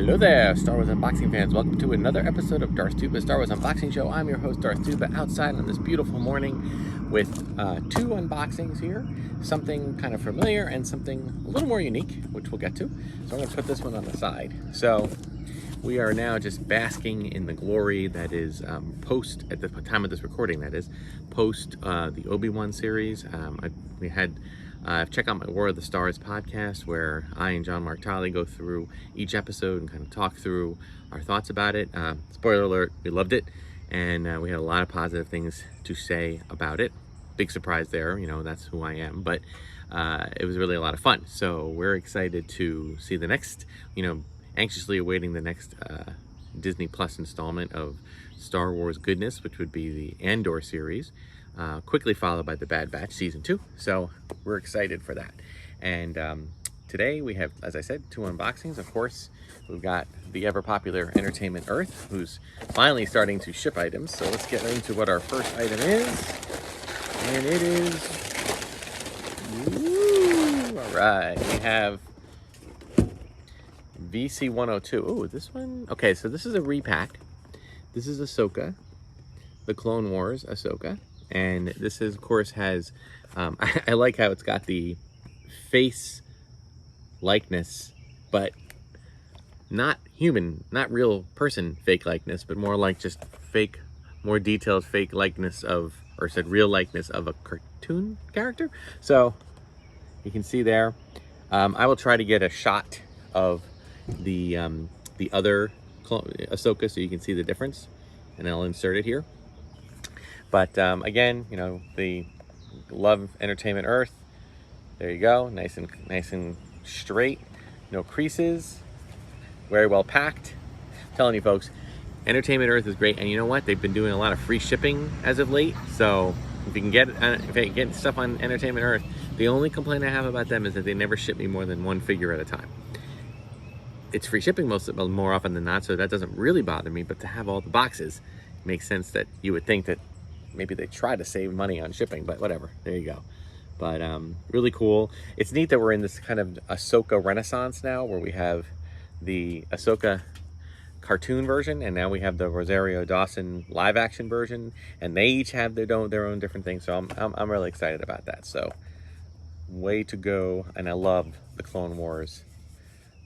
Hello there, Star Wars unboxing fans. Welcome to another episode of Darth Tuba Star Wars Unboxing Show. I'm your host, Darth Tuba, outside on this beautiful morning with two unboxings here. Something kind of familiar and something a little more unique, which we'll get to. So I'm going to put this one on the side. So we are now just basking in the glory that is post, at the time of this recording, that is, post the Obi-Wan series. Check out my War of the Stars podcast, where I and John Mark Tolley go through each episode and kind of talk through our thoughts about it. Spoiler alert, we loved it, and we had a lot of positive things to say about it. Big surprise there, you know, that's who I am, but it was really a lot of fun. So we're excited to see the next, anxiously awaiting the next Disney Plus installment of Star Wars goodness, which would be the Andor series. Quickly followed by the Bad Batch Season 2. So we're excited for that. And today we have, as I said, two unboxings. Of course, we've got the ever-popular Entertainment Earth, who's finally starting to ship items. So let's get into what our first item is. And it is... Woo! All right, we have VC-102. Oh, this one? Okay, so this is a repack. This is Ahsoka, the Clone Wars Ahsoka. And this is, of course, has, I like how it's got the face likeness, but not human, not real person fake likeness, but more like just fake, more detailed fake likeness of, or said real likeness of a cartoon character. So you can see there. I will try to get a shot of the other Ahsoka so you can see the difference, and I'll insert it here. But again, the love Entertainment Earth. There you go, nice and straight, no creases, very well packed. I'm telling you folks, Entertainment Earth is great, and you know what? They've been doing a lot of free shipping as of late. So if you can get stuff on Entertainment Earth, the only complaint I have about them is that they never ship me more than one figure at a time. It's free shipping more often than not, so that doesn't really bother me. But to have all the boxes, it makes sense that you would think that maybe they try to save money on shipping, but whatever, there you go. But really cool. It's neat that we're in this kind of Ahsoka renaissance now, where we have the Ahsoka cartoon version, and now we have the Rosario Dawson live action version, and they each have their own different things. So I'm really excited about that. So way to go. And I love the Clone Wars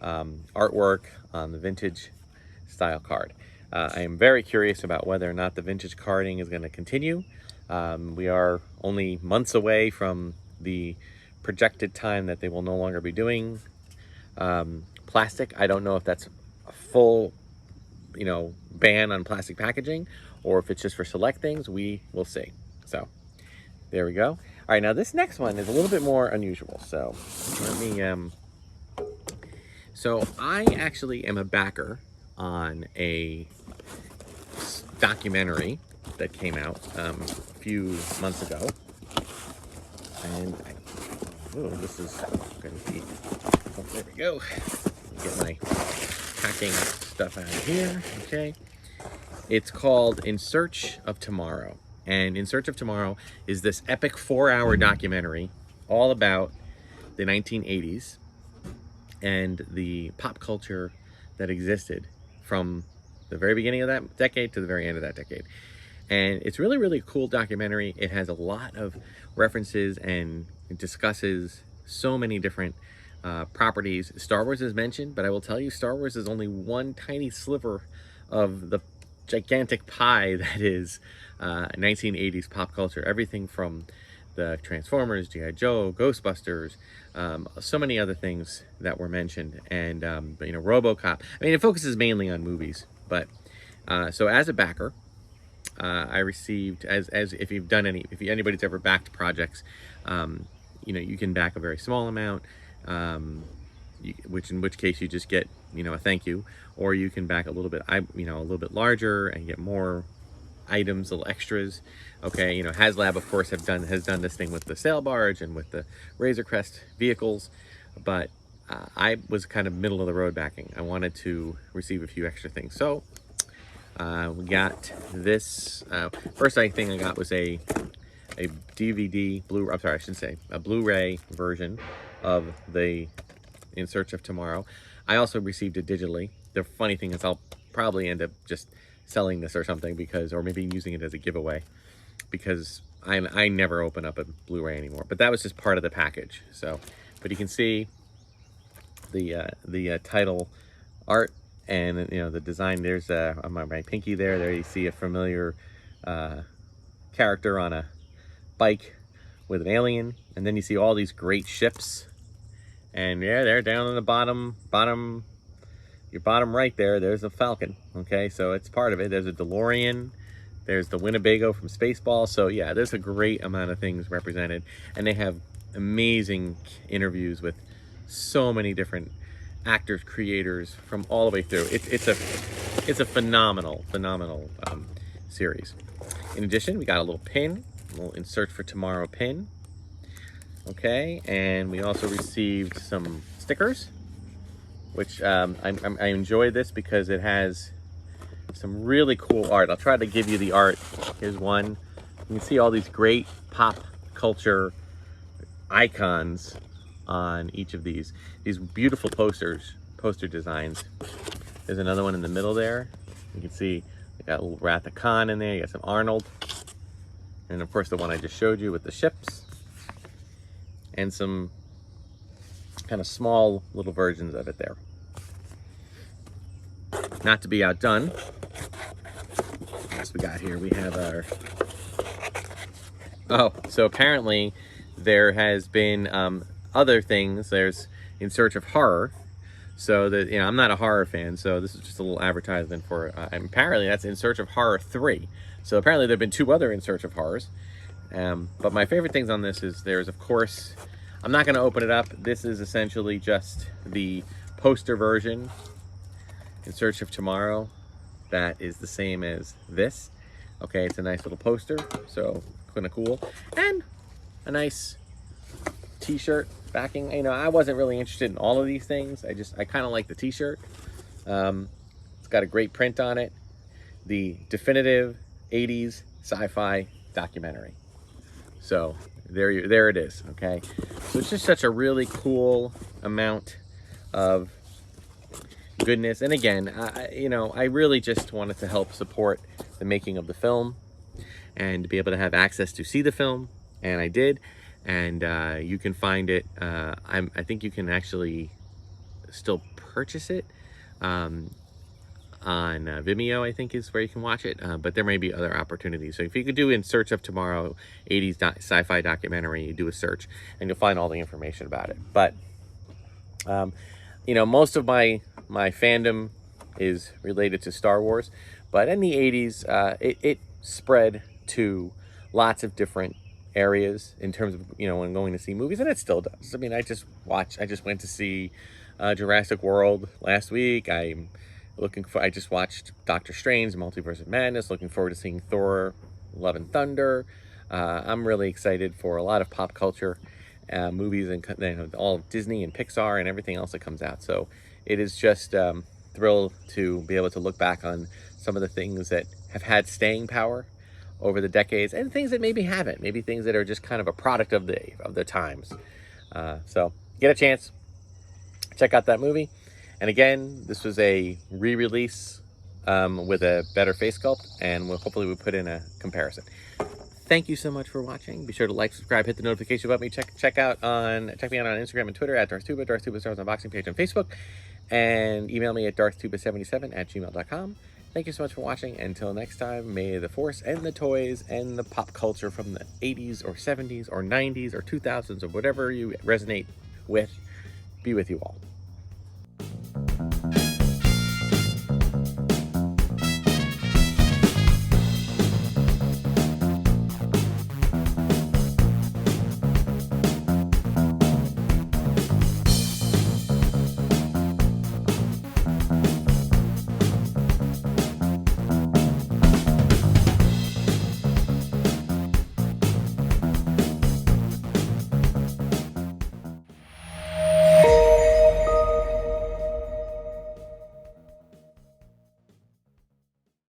artwork on the vintage style card. I am very curious about whether or not the vintage carding is going to continue. We are only months away from the projected time that they will no longer be doing plastic. I don't know if that's a full, ban on plastic packaging, or if it's just for select things. We will see. So there we go. All right, now this next one is a little bit more unusual. So let me. So I actually am a backer on a documentary that came out a few months ago, and this is going to be, there we go, get my packing stuff out of here. Okay, it's called In Search of Tomorrow, and In Search of Tomorrow is this epic 4-hour documentary all about the 1980s and the pop culture that existed from the very beginning of that decade to the very end of that decade. And it's really, really cool documentary. It has a lot of references and it discusses so many different properties. Star Wars is mentioned, but I will tell you, Star Wars is only one tiny sliver of the gigantic pie that is 1980s pop culture. Everything from the Transformers, G.I. Joe, Ghostbusters, so many other things that were mentioned, and RoboCop. I mean, it focuses mainly on movies, but so as a backer, I received, as if you've done if anybody's ever backed projects, you can back a very small amount, in which case you just get a thank you, or you can back a little bit, a little bit larger and get more items, little extras. Okay, HasLab, of course, has done this thing with the sail barge and with the Razor Crest vehicles, but I was kind of middle of the road backing. I wanted to receive a few extra things, so we got this. First thing I got was a DVD, a Blu-ray version of the In Search of Tomorrow. I also received it digitally, the funny thing is I'll probably end up just selling this or something, because, or maybe using it as a giveaway, because I never open up a Blu-ray anymore. But that was just part of the package. So, but you can see the title art, and the design. There's on my pinky there you see a familiar character on a bike with an alien, and then you see all these great ships, and yeah, they're down on the bottom your bottom right there's a Falcon. Okay, so it's part of it. There's a DeLorean, there's the Winnebago from Spaceball. So yeah, there's a great amount of things represented, and they have amazing interviews with so many different actors, creators from all the way through. It's a phenomenal series. In addition, we got a little pin, a little In Search for Tomorrow pin. Okay, and we also received some stickers, which I enjoy this because it has some really cool art. I'll try to give you the art. Here's one. You can see all these great pop culture icons on each of these beautiful poster designs. There's another one in the middle there. You can see you got a little Wrath of Khan in there. You got some Arnold, and of course the one I just showed you with the ships, and some kind of small little versions of it there. Not to be outdone, what else we got here? We have our, so apparently there has been other things. There's In Search of Horror. So that, I'm not a horror fan, so this is just a little advertisement for, and apparently that's In Search of Horror 3. So apparently there have been 2 other In Search of Horrors. But my favorite things on this is there's, of course, I'm not going to open it up. This is essentially just the poster version, In Search of Tomorrow. That is the same as this. Okay, it's a nice little poster, so kind of cool. And a nice t-shirt backing. I wasn't really interested in all of these things. I kind of like the t-shirt. It's got a great print on it. The definitive 80s sci-fi documentary. So there it is. Okay, so it's just such a really cool amount of goodness. And again, I really just wanted to help support the making of the film and to be able to have access to see the film, and I did. And you can find it. I think you can actually still purchase it on Vimeo, I think is where you can watch it. But there may be other opportunities. So if you could do In Search of Tomorrow 80s sci-fi documentary, you do a search and you'll find all the information about it. But most of my fandom is related to Star Wars, but in the 80s, it spread to lots of different areas in terms of when going to see movies, and it still does. I just went to see Jurassic World last week. I just watched Doctor Strange Multiverse of Madness. Looking forward to seeing Thor Love and Thunder. I'm really excited for a lot of pop culture movies, and all of Disney and Pixar and everything else that comes out. So it is just thrilled to be able to look back on some of the things that have had staying power over the decades, and things that maybe haven't, maybe things that are just kind of a product of the times. So get a chance, check out that movie. And again, this was a re-release with a better face sculpt, and hopefully we'll put in a comparison. Thank you so much for watching. Be sure to like, subscribe, hit the notification button. Check me out on Instagram and Twitter at Darth Tuba, Darth Tuba Stars Unboxing page on Facebook, and email me at darthtuba77@gmail.com. Thank you so much for watching. Until next time, may the Force and the toys and the pop culture from the 80s or 70s or 90s or 2000s or whatever you resonate with be with you all.